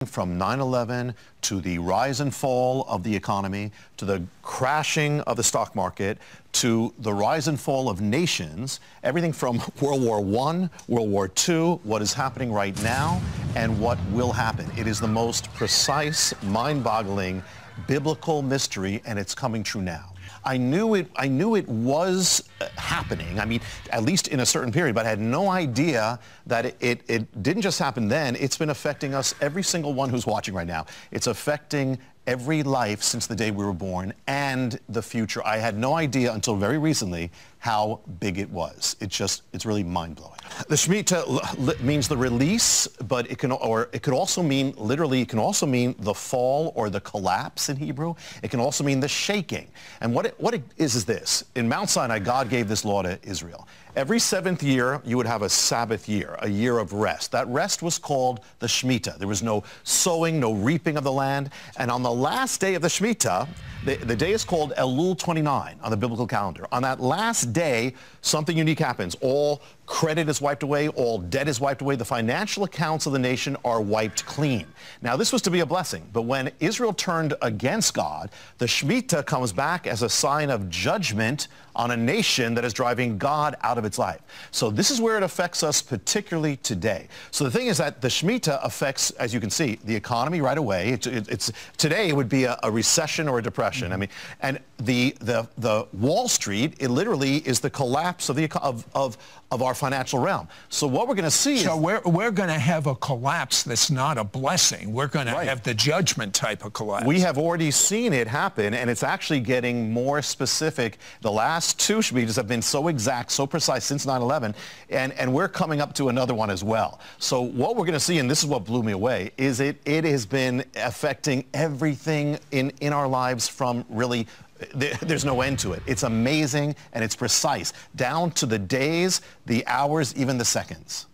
from 9/11 to the rise and fall of the economy, to the crashing of the stock market, to the rise and fall of nations, everything from World War I, World War II, what is happening right now, and what will happen. It is the most precise, mind-boggling, biblical mystery, and it's coming true now. I knew it was happening, I mean, at least in a certain period, but I had no idea that it didn't just happen then. It's been affecting us, every single one who's watching right now. It's affecting every life since the day we were born and the future. I had no idea until very recently how big it was. It's really mind-blowing. The Shemitah means the release, but it could also mean, literally, it can also mean the fall or the collapse in Hebrew. It can also mean the shaking. And what it is this. In Mount Sinai, God gave this law to Israel. Every 7th year, you would have a Sabbath year, a year of rest. That rest was called the Shemitah. There was no sowing, no reaping of the land. And on the last day of the Shemitah, the day is called Elul 29 on the biblical calendar. On that last day, something unique happens. All credit is wiped away. All debt is wiped away. The financial accounts of the nation are wiped clean. Now, this was to be a blessing, but when Israel turned against God, the Shemitah comes back as a sign of judgment on a nation that is driving God out of its life. So this is where it affects us particularly today. So the thing is that the Shemitah affects, as you can see, the economy right away. Today it would be a recession or a depression. I mean, and the Wall Street, it literally is the collapse of our financial realm. So what we're going to see is... So we're going to have a collapse that's not a blessing. We're going to have the judgment type of collapse. We have already seen it happen, and it's actually getting more specific. The last two Shemitahs have been so exact, so precise since 9/11, and we're coming up to another one as well. So what we're going to see, and this is what blew me away, is it has been affecting everything in our lives from really... There's no end to it. It's amazing, and it's precise, down to the days, the hours, even the seconds.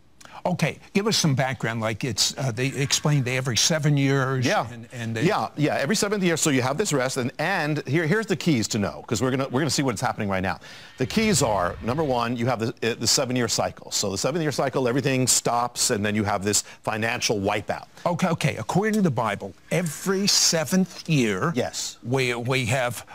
Okay, give us some background. Like they explained every 7 years. Yeah, yeah, every 7th year. So you have this rest, and here's the keys to know, because we're gonna see what's happening right now. The keys are, number one, you have the 7-year cycle. So the 7-year cycle, everything stops, and then you have this financial wipeout. Okay. According to the Bible, every 7th year, yes, we have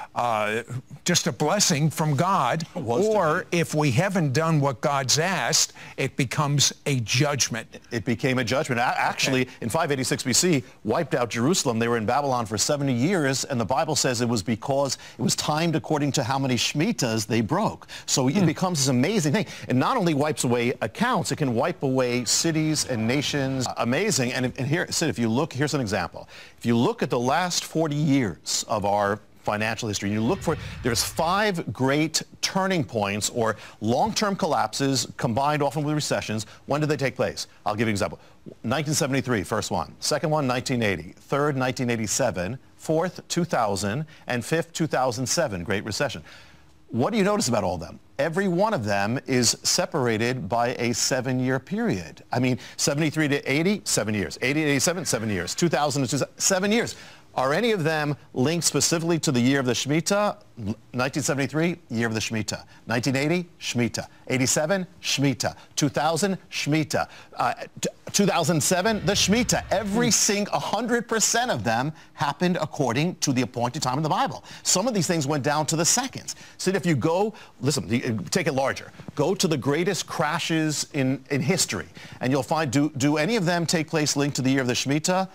just a blessing from God, or if we haven't done what God's asked, it becomes a judgment. It became a judgment. Actually, in 586 BC, wiped out Jerusalem. They were in Babylon for 70 years, and the Bible says it was because it was timed according to how many Shemitahs they broke. So it becomes this amazing thing. It not only wipes away accounts, it can wipe away cities and nations. Amazing. And here, Sid, if you look, here's an example. If you look at the last 40 years of our financial history, you look for, there's 5 great turning points or long-term collapses combined often with recessions. When did they take place? I'll give you an example. 1973, first one. Second one, 1980. Third, 1987. Fourth, 2000. And fifth, 2007, Great Recession. What do you notice about all of them? Every one of them is separated by a 7-year period. I mean, 73 to 80, 7 years. 80 to 87, 7 years. 2000 to 2000, 7 years. Are any of them linked specifically to the year of the Shemitah? 1973, year of the Shemitah. 1980, Shemitah. 87, Shemitah. 2000, Shemitah. 2007, the Shemitah. Every single 100% of them happened according to the appointed time in the Bible. Some of these things went down to the seconds. So if you go, listen, take it larger. Go to the greatest crashes in history, and you'll find, do any of them take place linked to the year of the Shemitah?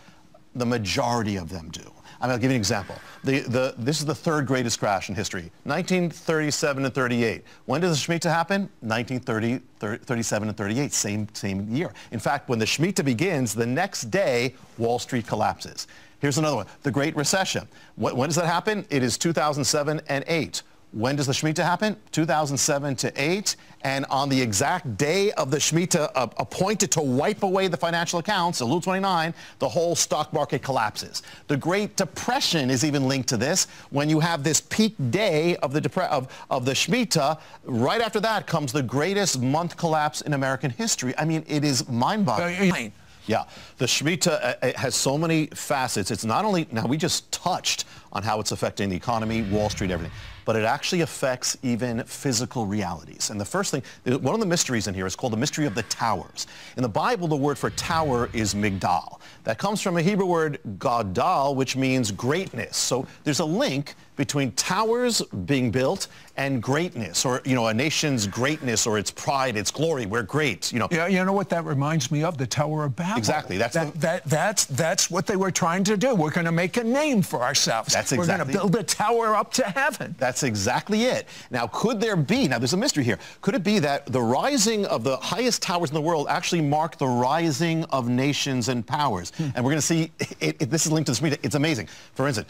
The majority of them do. I mean, I'll give you an example. This is the 3rd greatest crash in history, 1937 and 38. When does the Shemitah happen? 1930, 37 and 38, same year. In fact, when the Shemitah begins, the next day, Wall Street collapses. Here's another one, the Great Recession. When does that happen? It is 2007 and 8. When does the Shemitah happen? 2007 to 8. And on the exact day of the Shemitah appointed to wipe away the financial accounts, Elul 29, the whole stock market collapses. The Great Depression is even linked to this. When you have this peak day of the Shemitah, right after that comes the greatest month collapse in American history. I mean, it is mind-boggling. Yeah, the Shemitah has so many facets. It's not only, now we just touched on how it's affecting the economy, Wall Street, everything. But it actually affects even physical realities. And the first thing, one of the mysteries in here is called the mystery of the towers. In the Bible, the word for tower is migdal. That comes from a Hebrew word gadal, which means greatness. So there's a link between towers being built and greatness, or, you know, a nation's greatness or its pride, its glory. We're great, you know. Yeah, you know what that reminds me of? The Tower of Babel. Exactly. That's what they were trying to do. We're going to make a name for ourselves. That's We're exactly. going to build a tower up to heaven. That's exactly it. Now, could there be, now there's a mystery here, could it be that the rising of the highest towers in the world actually mark the rising of nations and powers? And we're going to see, this is linked to the Shemitah. It's amazing. For instance,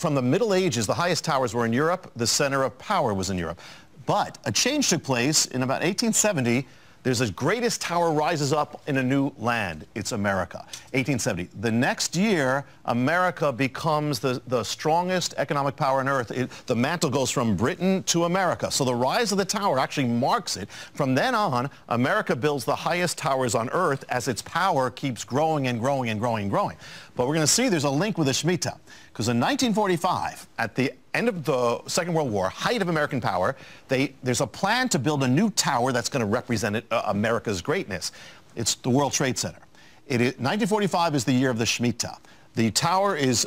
from the Middle Ages, the highest towers were in Europe. The center of power was in Europe. But a change took place in about 1870. There's the greatest tower rises up in a new land. It's America. 1870. The next year, America becomes the strongest economic power on earth. The mantle goes from Britain to America. So the rise of the tower actually marks it. From then on, America builds the highest towers on earth as its power keeps growing and growing and growing and growing. But we're going to see there's a link with the Shemitah. Because in 1945, at the end of the Second World War, height of American power, there's a plan to build a new tower that's going to represent America's greatness. It's the World Trade Center. 1945 is the year of the Shemitah. The tower is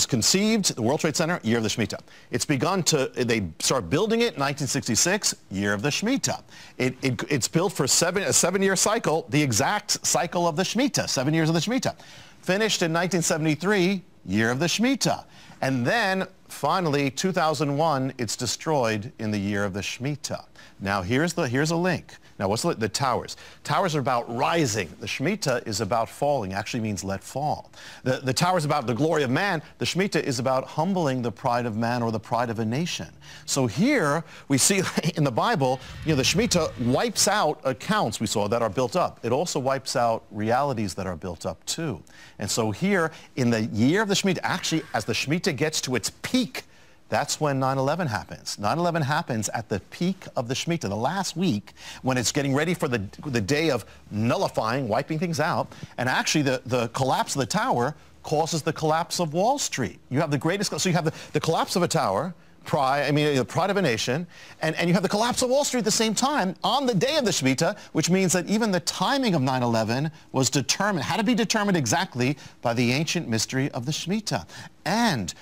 conceived, the World Trade Center, year of the Shemitah. It's begun they start building it in 1966, year of the Shemitah. It's built for a seven-year cycle, the exact cycle of the Shemitah, 7 years of the Shemitah. Finished in 1973, year of the Shemitah. And then, finally, 2001, it's destroyed in the year of the Shemitah. Now, here's a link. Now, what's the towers? Towers are about rising. The Shemitah is about falling. Actually means let fall. The tower is about the glory of man. The Shemitah is about humbling the pride of man or the pride of a nation. So here we see in the Bible, you know, the Shemitah wipes out accounts we saw that are built up. It also wipes out realities that are built up too. And so here in the year of the Shemitah, actually as the Shemitah gets to its peak, that's when 9/11 happens. 9/11 happens at the peak of the Shemitah, the last week, when it's getting ready for the day of nullifying, wiping things out. And actually the collapse of the tower causes the collapse of Wall Street. You have the greatest, so you have the collapse of a tower, the pride of a nation, and you have the collapse of Wall Street at the same time on the day of the Shemitah, which means that even the timing of 9/11 was determined, had to be determined exactly by the ancient mystery of the Shemitah. And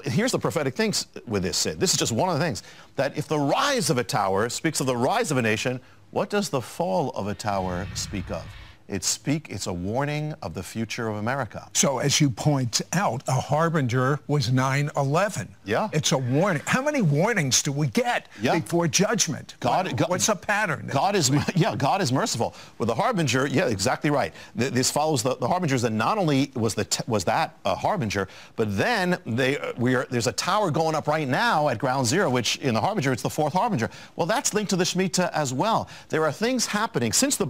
here's the prophetic things with this, Sid. This is just one of the things, that if the rise of a tower speaks of the rise of a nation, what does the fall of a tower speak of? It's a warning of the future of America. So as you point out, a harbinger was 9/11. Yeah. It's a warning. How many warnings do we get before judgment? What's a pattern? God is merciful. With the harbinger, yeah, exactly right. This follows the harbingers, that not only was that a harbinger, but then there's a tower going up right now at ground zero, which in the harbinger, it's the fourth harbinger. Well, that's linked to the Shemitah as well. There are things happening since the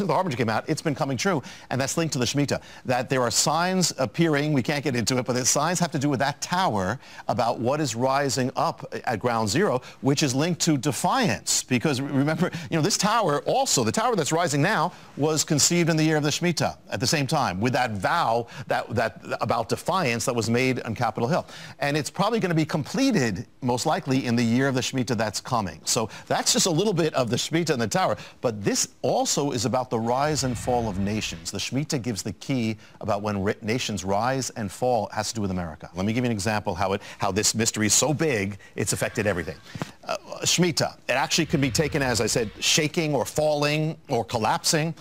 harbinger came out. It's been coming true, and that's linked to the Shemitah, that there are signs appearing. We can't get into it, but the signs have to do with that tower about what is rising up at ground zero, which is linked to defiance. Because remember, you know, this tower also, the tower that's rising now, was conceived in the year of the Shemitah at the same time, with that vow that about defiance that was made on Capitol Hill. And it's probably going to be completed, most likely, in the year of the Shemitah that's coming. So that's just a little bit of the Shemitah and the tower. But this also is about the rise and fall of nations. The Shemitah gives the key about when nations rise and fall. It has to do with America. Let me give you an example how this mystery is so big, it's affected everything. Shemitah, it actually can be taken as, I said, shaking or falling or collapsing.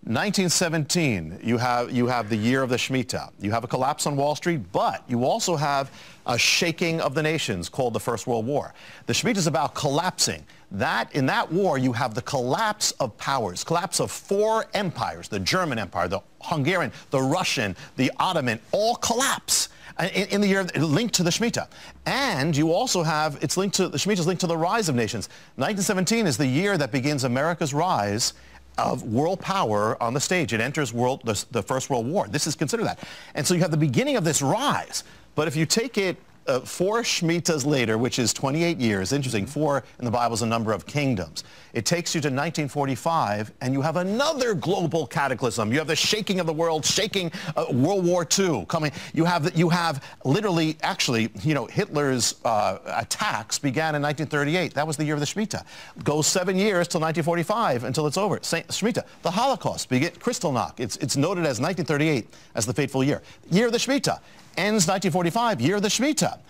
1917, you have the year of the Shemitah. You have a collapse on Wall Street, but you also have a shaking of the nations called the First World War. The Shemitah is about collapsing. In that war, you have the collapse of powers, collapse of four empires, the German Empire, the Hungarian, the Russian, the Ottoman, all collapse in the year linked to the Shemitah. And you also have, the Shemitah is linked to the rise of nations. 1917 is the year that begins America's rise of world power on the stage. It enters the First World War. This is considered that. And so you have the beginning of this rise. But if you take it 4 Shemitahs later, which is 28 years, interesting, 4 in the Bible is a number of kingdoms. It takes you to 1945, and you have another global cataclysm. You have the shaking of the world, shaking World War II coming. You have literally, actually, you know, Hitler's attacks began in 1938. That was the year of the Shemitah. Goes 7 years till 1945 until it's over. Shemitah. The Holocaust, Kristallnacht. It's noted as 1938 as the fateful year. Year of the Shemitah. Ends 1945, year of the Shemitah.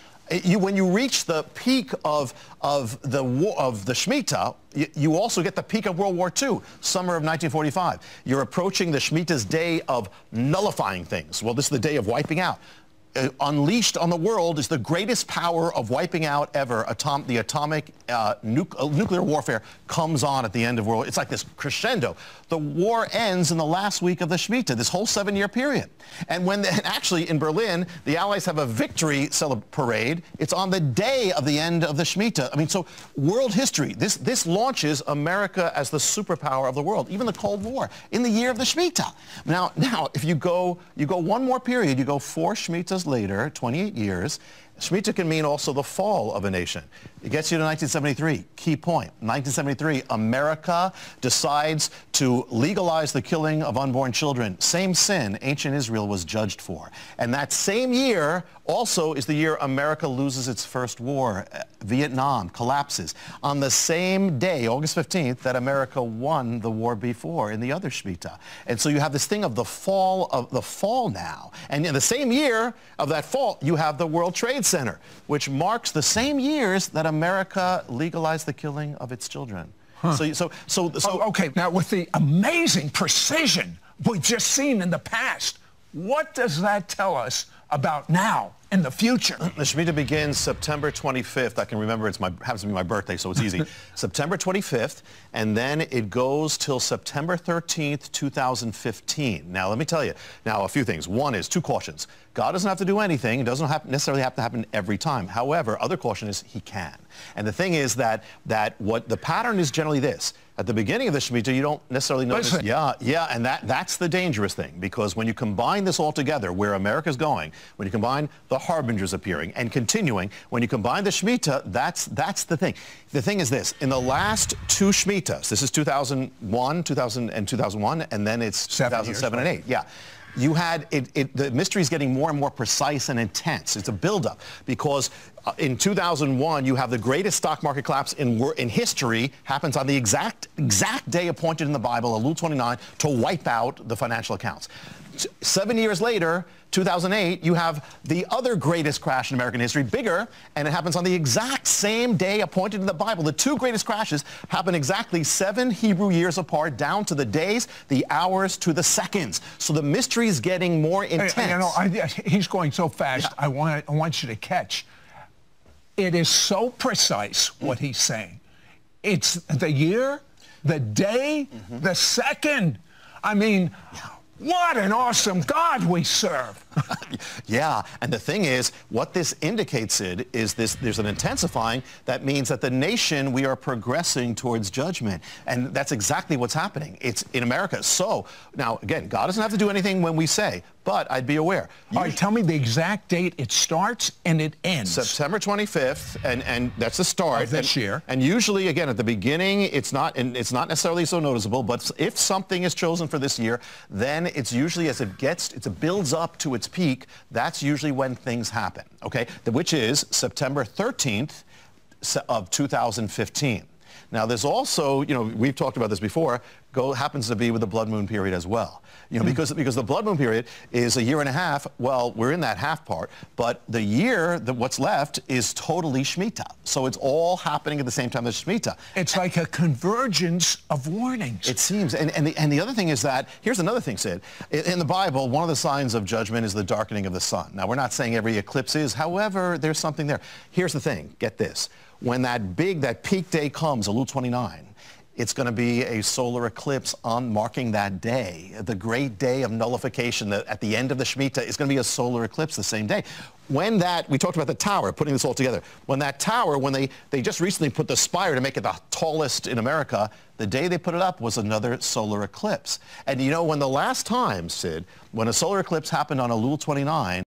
When you reach the peak of the Shemitah, you also get the peak of World War II, summer of 1945. You're approaching the Shemitah's day of nullifying things. Well, this is the day of wiping out. Unleashed on the world is the greatest power of wiping out ever. The atomic nuclear warfare comes on at the end of World War. It's like this crescendo. The war ends in the last week of the Shemitah, this whole 7-year period. And actually in Berlin, the Allies have a victory parade. It's on the day of the end of the Shemitah. I mean, so world history, this launches America as the superpower of the world, even the Cold War, in the year of the Shemitah. Now, if you go one more period, you go 4 Shemitahs later, 28 years, Shemitah can mean also the fall of a nation. It gets you to 1973. Key point. 1973, America decides to legalize the killing of unborn children. Same sin ancient Israel was judged for. And that same year also is the year America loses its first war. Vietnam collapses. On the same day, August 15th, that America won the war before in the other Shemitah. And so you have this thing of the fall now. And in the same year of that fall, you have the World Trade Center, which marks the same years that America legalized the killing of its children. Huh. Okay, now with the amazing precision we've just seen in the past, what does that tell us about now and the future? The Shemitah begins September 25th. I can remember happens to be my birthday, so it's easy. September 25th, and then it goes till September 13th, 2015. Now, let me tell you, a few things. One is 2 cautions. God doesn't have to do anything. It doesn't necessarily have to happen every time. However, other caution is he can. And the thing is that what the pattern is generally this. At the beginning of the Shemitah, you don't necessarily notice. Listen. Yeah, and that's the dangerous thing, because when you combine this all together, where America's going, when you combine the harbingers appearing and continuing, when you combine the Shemitah, that's the thing. The thing is this: in the last 2 Shemitahs, this is 2001, 2001, and then it's 2007 and 8. Yeah. You had the mystery is getting more and more precise and intense. It's a buildup, because in 2001 you have the greatest stock market collapse in history happens on the exact day appointed in the Bible, Elul 29, to wipe out the financial accounts. 7 years later, 2008, you have the other greatest crash in American history, bigger, and it happens on the exact same day appointed in the Bible. The 2 greatest crashes happen exactly 7 Hebrew years apart, down to the days, the hours, to the seconds. So the mystery is getting more intense. He's going so fast, yeah. I want you to catch. It is so precise what he's saying. It's the year, the day, the second. I mean... Yeah. What an awesome God we serve. Yeah, and the thing is, what this indicates, Sid, is there's an intensifying that means that the nation, we are progressing towards judgment. And that's exactly what's happening. It's in America. So, now, again, God doesn't have to do anything when we say, but I'd be aware. All right, tell me the exact date it starts and it ends. September 25th, and that's the start. Of this year. And usually, again, at the beginning, it's not necessarily so noticeable, but if something is chosen for this year, then it's usually as it builds up to its peak, that's usually when things happen, okay? Which is September 13th of 2015. Now, there's also, we've talked about this before, happens to be with the blood moon period as well. Because the blood moon period is a year and a half. Well, we're in that half part, but the year, what's left, is totally Shemitah. So it's all happening at the same time as Shemitah. It's like a convergence of warnings. It seems. And the other thing is that, here's another thing, Sid. In the Bible, one of the signs of judgment is the darkening of the sun. Now, we're not saying every eclipse is. However, there's something there. Here's the thing. Get this. When that peak day comes, Elul 29, it's going to be a solar eclipse marking that day, the great day of nullification. At the end of the Shemitah, it's going to be a solar eclipse the same day. When we talked about the tower, putting this all together. When that tower, they just recently put the spire to make it the tallest in America, the day they put it up was another solar eclipse. And when the last time, Sid, when a solar eclipse happened on Elul 29,